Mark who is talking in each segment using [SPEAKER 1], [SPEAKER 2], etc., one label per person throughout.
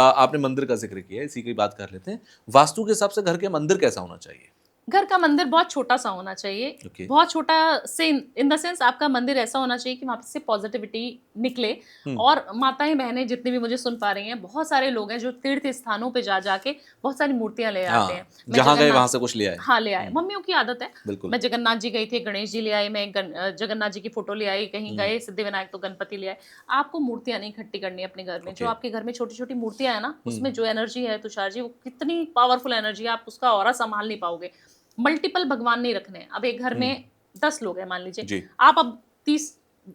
[SPEAKER 1] आपने मंदिर का जिक्र किया है, इसी की बात कर लेते हैं। वास्तु के हिसाब से घर के मंदिर कैसा होना चाहिए?
[SPEAKER 2] घर का मंदिर बहुत छोटा सा होना चाहिए।
[SPEAKER 1] ओके।
[SPEAKER 2] बहुत छोटा से इन द सेंस आपका मंदिर ऐसा होना चाहिए कि वहां से पॉजिटिविटी निकले। और माताएं बहनें जितनी भी मुझे सुन पा रही हैं, बहुत सारे लोग हैं जो तीर्थ स्थानों पे जा जाके बहुत सारी मूर्तियां ले आते हैं।
[SPEAKER 1] हाँ, जहां गए वहां से कुछ ले आए।
[SPEAKER 2] हाँ, ले आए। मम्मियों की आदत है।
[SPEAKER 1] बिल्कुल।
[SPEAKER 2] मैं जगन्नाथ जी गई थी, गणेश जी ले आई, मैं जगन्नाथ जी की फोटो ले आई, कहीं गए सिद्धि विनायक तो गणपति ले आए। आपको मूर्तियां नहीं इकट्ठी करनी है अपने घर में। जो आपके घर में छोटी छोटी मूर्तियां है ना, उसमें जो एनर्जी है तुषार जी, वो कितनी पावरफुल एनर्जी है, आप उसका ऑरा संभाल नहीं पाओगे। मल्टीपल भगवान नहीं रखने। अब एक घर में 10 लोग हैं मान लीजिए, आप अब 30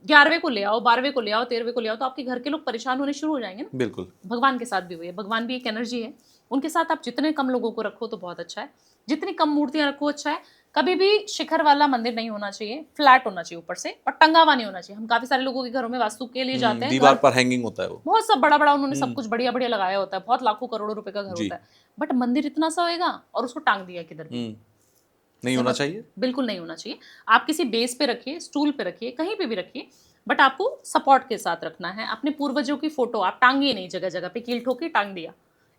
[SPEAKER 2] 11वें को ले आओ, 12वें को ले आओ, 13वें को ले आओ, तो आपके घर के लोग परेशान होने शुरू हो जाएंगे ना।
[SPEAKER 1] बिल्कुल।
[SPEAKER 2] भगवान के साथ भी हुई है, भगवान भी एक एनर्जी है। उनके साथ आप जितने कम लोगों को रखो तो बहुत अच्छा है, जितनी कम मूर्तियां रखो अच्छा है। कभी भी शिखर वाला मंदिर नहीं होना चाहिए, फ्लैट होना चाहिए ऊपर से, और टंगा हुआ नहीं होना चाहिए। हम काफी सारे लोगों के घरों में वास्तु के लिए जाते हैं,
[SPEAKER 1] दीवार पर हैंगिंग होता है वो,
[SPEAKER 2] बहुत सब बड़ा बड़ा उन्होंने सब कुछ बढ़िया बढ़िया लगाया होता है, बहुत लाखों करोड़ों रुपए का घर होता है, बट मंदिर इतना सा होएगा और उसको टांग दिया किधर भी।
[SPEAKER 1] नहीं होना चाहिए,
[SPEAKER 2] बिल्कुल नहीं होना चाहिए। आप किसी बेस पे रखिए, स्टूल पे रखिए, कहीं पे भी रखिए, बट आपको सपोर्ट के साथ रखना है। अपने पूर्वजों की फोटो आप टांगिए नहीं जगह जगह पे, कील ठोकी टांग दिया,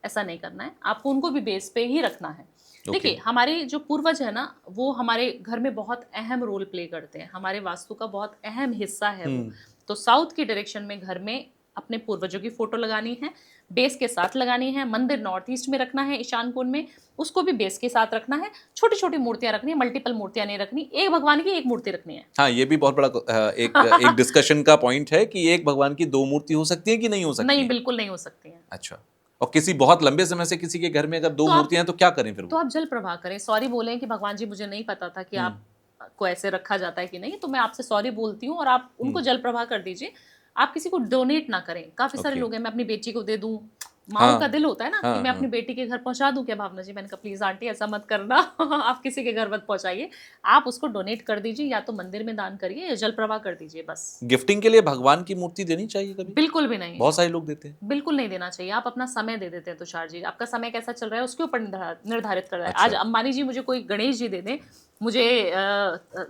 [SPEAKER 2] ऐसा नहीं करना है। आपको उनको भी बेस पे ही रखना है। देखिए, हमारे जो पूर्वज है ना, वो हमारे घर में बहुत अहम रोल प्ले करते हैं, हमारे वास्तु का बहुत अहम हिस्सा है वो। तो साउथ की डायरेक्शन में घर में अपने पूर्वजों की फोटो लगानी है, बेस के साथ लगानी है। मंदिर नॉर्थ ईस्ट में रखना है, ईशान कोण में, उसको भी बेस के साथ रखना है। छोटी छोटी मूर्तियां रखनी है, मल्टीपल मूर्तियां नहीं रखनी, एक भगवान की एक मूर्ति रखनी है।
[SPEAKER 1] हाँ, ये भी बहुत बड़ा एक डिस्कशन का पॉइंट है कि एक भगवान की 2 मूर्ति हो सकती है कि नहीं हो सकती?
[SPEAKER 2] नहीं, बिल्कुल नहीं हो सकती है।
[SPEAKER 1] अच्छा। और किसी बहुत लंबे समय से किसी के घर में अगर 2 मूर्तियां हैं तो क्या करें फिर वो?
[SPEAKER 2] तो आप जल प्रवाह करें, सॉरी बोलें कि भगवान जी मुझे नहीं पता था कि आप को ऐसे रखा जाता है कि नहीं, तो मैं आपसे सॉरी बोलती हूँ, और आप उनको जल प्रवाह कर दीजिए। आप किसी को डोनेट ना करें। काफी सारे लोग हैं, मैं अपनी बेटी को दे दूं, माओ का दिल होता है ना कि मैं अपनी बेटी के घर पहुंचा दूं क्या भावना जी? मैंने कहा प्लीज आंटी ऐसा मत करना आप किसी के घर मत पहुंचाइए, आप उसको डोनेट कर दीजिए, या तो मंदिर में दान करिए या जल प्रवाह कर दीजिए बस।
[SPEAKER 1] गिफ्टिंग के लिए भगवान की मूर्ति देनी चाहिए कभी?
[SPEAKER 2] बिल्कुल भी नहीं,
[SPEAKER 1] बहुत सारे लोग देते हैं।
[SPEAKER 2] बिल्कुल नहीं देना चाहिए। आप अपना समय दे देते हैं तुषार जी, आपका समय कैसा चल रहा है उसके ऊपर निर्धारित कर रहा है। आज अंबानी जी मुझे कोई गणेश जी दे दें, मुझे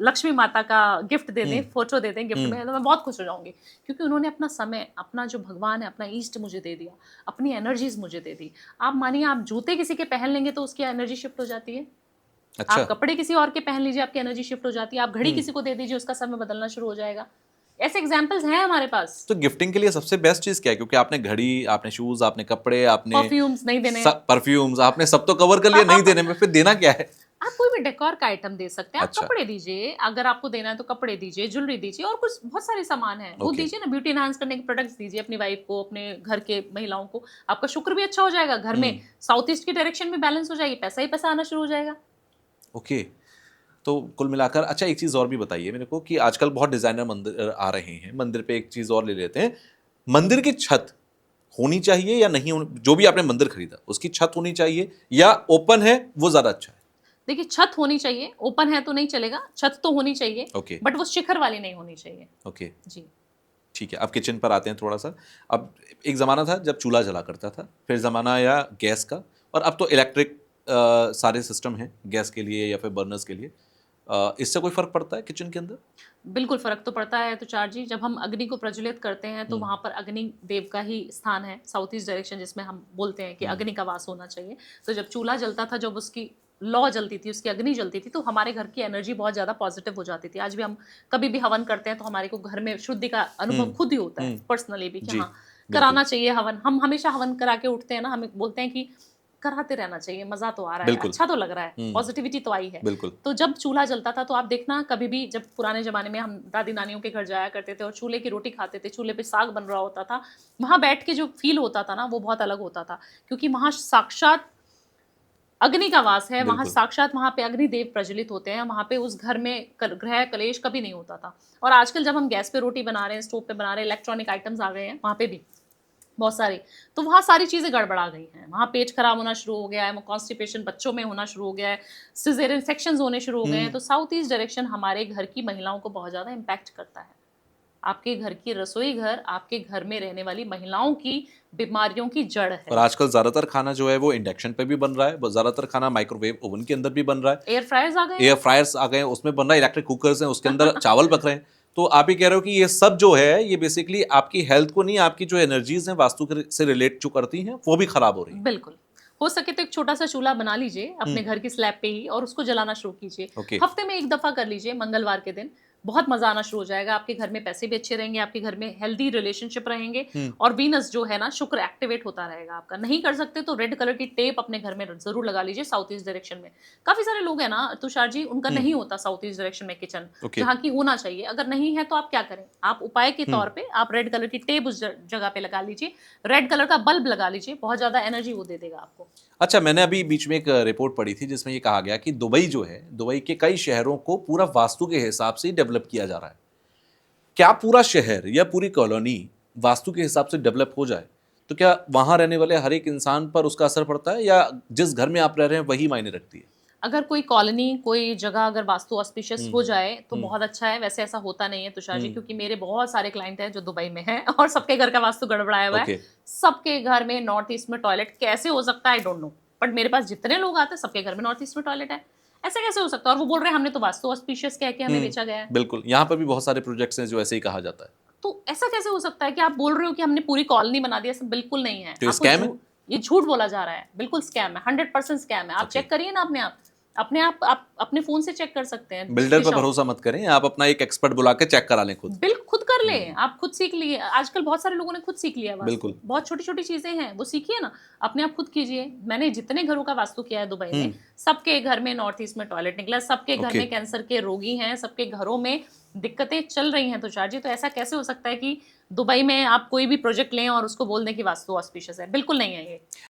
[SPEAKER 2] लक्ष्मी माता का गिफ्ट दे दें, फोटो दे दें गिफ्ट में, तो मैं बहुत खुश हो जाऊंगी, क्योंकि उन्होंने अपना समय, अपना जो भगवान है, अपना ईष्ट मुझे दे दिया, अपनी एनर्जीज मुझे दे दी। आप मानिए, आप जूते किसी के पहन लेंगे तो उसकी एनर्जी शिफ्ट हो जाती है।
[SPEAKER 1] अच्छा।
[SPEAKER 2] आप कपड़े किसी और के पहन लीजिए, आपकी एनर्जी शिफ्ट हो जाती है। आप घड़ी किसी को दे दीजिए, उसका समय बदलना शुरू हो जाएगा। ऐसे एग्जाम्पल्स हैं हमारे पास।
[SPEAKER 1] तो गिफ्टिंग के लिए सबसे बेस्ट चीज क्या है? क्योंकि आपने घड़ी, आपने शूज, आपने कपड़े, आपने
[SPEAKER 2] परफ्यूम्स नहीं देने,
[SPEAKER 1] परफ्यूम्स आपने सब तो कवर कर लिया, नहीं देने में फिर देना क्या है?
[SPEAKER 2] आप कोई भी डेकोर का आइटम दे सकते हैं। आप
[SPEAKER 1] अच्छा।
[SPEAKER 2] कपड़े दीजिए, अगर आपको देना है तो कपड़े दीजिए, ज्वेलरी दीजिए, और कुछ बहुत सारे सामान हैं वो दीजिए ना। ब्यूटी एनहांस करने के प्रोडक्ट्स दीजिए अपनी वाइफ को, अपने घर के महिलाओं को। आपका शुक्र भी अच्छा हो जाएगा, घर में साउथ ईस्ट की डायरेक्शन में बैलेंस हो जाएगी, पैसा ही पैसा आना शुरू हो जाएगा।
[SPEAKER 1] ओके। तो कुल मिलाकर अच्छा, एक चीज़ और भी बताइए मेरे को कि आजकल बहुत डिज़ाइनर मंदिर आ रहे हैं। मंदिर पे एक चीज़ और ले लेते हैं, मंदिर की छत होनी चाहिए या नहीं होनी? जो भी आपने मंदिर खरीदा उसकी छत होनी चाहिए या ओपन है वो ज़्यादा अच्छा है?
[SPEAKER 2] देखिए, छत होनी चाहिए, ओपन है तो नहीं चलेगा, छत तो होनी चाहिए।
[SPEAKER 1] ओके।
[SPEAKER 2] बट वो शिखर वाली नहीं होनी चाहिए।
[SPEAKER 1] ओके
[SPEAKER 2] जी,
[SPEAKER 1] ठीक है। अब किचन पर आते हैं थोड़ा सा। अब एक ज़माना था जब चूल्हा जला करता था, फिर ज़माना आया गैस का, और अब तो इलेक्ट्रिक सारे सिस्टम हैं गैस के लिए या फिर बर्नर्स के लिए। इससे कोई फ़र्क पड़ता है किचन के अंदर?
[SPEAKER 2] बिल्कुल फर्क तो पड़ता है तुषार जी। जब हम अग्नि को प्रज्वलित करते हैं तो वहां पर अग्नि देव का ही स्थान है, साउथ ईस्ट डायरेक्शन, जिसमें हम बोलते हैं कि अग्नि का वास होना चाहिए। तो जब चूल्हा जलता था, जब उसकी लौ जलती थी, उसकी अग्नि जलती थी, तो हमारे घर की एनर्जी बहुत ज्यादा पॉजिटिव हो जाती थी। आज भी हम कभी भी हवन करते हैं तो हमारे को घर में शुद्धि का अनुभव खुद ही होता है, पर्सनली भी, कि हाँ कराना चाहिए हवन। हम हमेशा हवन करा के उठते हैं ना, हमें बोलते हैं कि कराते रहना चाहिए, मजा तो आ रहा है, अच्छा तो लग रहा है, पॉजिटिविटी तो आई है। तो जब चूल्हा जलता था तो आप देखना, कभी भी जब पुराने जमाने में हम दादी नानियों के घर जाया करते थे और चूल्हे की रोटी खाते थे, चूल्हे पे साग बन रहा होता था, वहां बैठ के जो फील होता था ना, वो बहुत अलग होता था, क्योंकि वहां साक्षात अग्नि का वास है, वहां साक्षात, वहां पे अग्नि देव प्रज्वलित होते हैं, वहां पे उस घर में ग्रह कलेश कभी नहीं होता था। और आजकल जब हम गैस पे रोटी बना रहे हैं, स्टोव पे बना रहे हैं, इलेक्ट्रॉनिक आइटम्स आ गए हैं वहां पे भी बहुत सारी, तो वहाँ सारी चीज़ें गड़बड़ा गई हैं। वहाँ पेट खराब होना शुरू हो गया है, कॉन्स्टिपेशन बच्चों में होना शुरू हो गया है, सिजेरियन सेक्शंस होने शुरू हो गए हैं। तो साउथ ईस्ट डायरेक्शन हमारे घर की महिलाओं को बहुत ज़्यादा इम्पैक्ट करता है। आपके घर की रसोई घर, आपके घर में रहने वाली महिलाओं की बीमारियों की जड़ है।
[SPEAKER 1] और आजकल ज़्यादातर खाना जो है वो इंडक्शन पे भी बन रहा है, ज़्यादातर खाना माइक्रोवेव ओवन के अंदर भी बन रहा है,
[SPEAKER 2] एयर फ्रायर्स आ गए,
[SPEAKER 1] एयर फ्रायर्स आ गए, उसमें बन रहा है, इलेक्ट्रिक कुकर्स हैं उसके अंदर चावल पक रहे हैं। तो आप ये कह रहे हो कि ये सब जो है ये बेसिकली आपकी हेल्थ को नहीं, आपकी जो एनर्जीज हैं वास्तु से रिलेट जो करती हैं वो भी खराब हो रही हैं।
[SPEAKER 2] बिल्कुल। हो सके तो एक छोटा सा चूल्हा बना लीजिए अपने घर की स्लैब पे ही और उसको जलाना शुरू कीजिए।
[SPEAKER 1] ओके।
[SPEAKER 2] हफ्ते में एक दफा कर लीजिए, मंगलवार के दिन। बहुत मजा आना शुरू हो जाएगा, आपके घर में पैसे भी अच्छे रहेंगे, आपके घर में हेल्दी रिलेशनशिप रहेंगे और वीनस जो है ना, शुक्र एक्टिवेट होता रहेगा आपका। नहीं कर सकते तो रेड कलर की टेप अपने घर में जरूर लगा लीजिए साउथ ईस्ट डायरेक्शन में। काफी सारे लोग हैं ना तुषार जी, उनका नहीं होता साउथ ईस्ट डायरेक्शन में किचन,
[SPEAKER 1] ओके।
[SPEAKER 2] जहाँ की होना चाहिए। अगर नहीं है तो आप क्या करें, आप उपाय के तौर पे आप रेड कलर की टेप उस जगह पे लगा लीजिए, रेड कलर का बल्ब लगा लीजिए, बहुत ज्यादा एनर्जी वो दे देगा आपको।
[SPEAKER 1] अच्छा, मैंने अभी बीच में एक रिपोर्ट पढ़ी थी जिसमें ये कहा गया कि दुबई जो है, दुबई के कई शहरों को पूरा वास्तु के हिसाब से डेवलप किया जा रहा है। क्या पूरा शहर या पूरी कॉलोनी वास्तु के हिसाब से डेवलप हो जाए तो क्या वहां रहने वाले हर एक इंसान पर उसका असर पड़ता है, या जिस घर में आप रह रहे हैं वही मायने रखती है?
[SPEAKER 2] अगर कोई कॉलोनी, कोई जगह अगर वास्तु ऑस्पिशियस हो जाए तो बहुत अच्छा है। वैसे ऐसा होता नहीं है तुषार जी, क्योंकि मेरे बहुत सारे क्लाइंट हैं जो दुबई में हैं और सबके घर का वास्तु गड़बड़ाया हुआ है। सबके घर में नॉर्थ ईस्ट में टॉयलेट कैसे हो सकता है, आई डोंट नो, बट मेरे पास जितने लोग आते हैं सबके घर में नॉर्थ ईस्ट में टॉयलेट है। ऐसे कैसे हो सकता है? और वो बोल रहे हैं हमने तो वास्तु ऑस्पिशियस कह के हमें बेचा गया है।
[SPEAKER 1] बिल्कुल, यहाँ पर भी बहुत सारे प्रोजेक्ट्स हैं जो ऐसे ही कहा जाता है।
[SPEAKER 2] तो ऐसा कैसे हो सकता है कि आप बोल रहे हो कि हमने पूरी कॉलोनी बना दी? ऐसा बिल्कुल नहीं है।
[SPEAKER 1] तो ये स्कैम है?
[SPEAKER 2] ये झूठ बोला जा रहा है, बिल्कुल स्कैम है, 100% स्कैम है। आप चेक करिए ना अपने आप अपने फोन से चेक कर सकते हैं।
[SPEAKER 1] बिल्डर पर भरोसा मत करें, आप अपना एक एक्सपर्ट बुला के चेक करा लें खुद।
[SPEAKER 2] बिल्कुल खुद कर ले, आप खुद सीख लिए। आजकल बहुत सारे लोगों ने खुद सीख लिया वास्तु।
[SPEAKER 1] बिल्कुल।
[SPEAKER 2] बहुत छोटी छोटी चीजें हैं, वो सीखिए ना, अपने आप खुद कीजिए। मैंने जितने घरों का वास्तु किया है दुबई में, सबके घर में नॉर्थ ईस्ट में टॉयलेट निकला, सबके घर में कैंसर के रोगी हैं, सबके घरों में दिक्कतें चल रही हैं तुषार जी। तो ऐसा कैसे हो सकता है कि दुबई में आप कोई भी प्रोजेक्ट लें और उसको बोल दें कि वास्तु ऑस्पिशियस है? बिल्कुल नहीं है ये।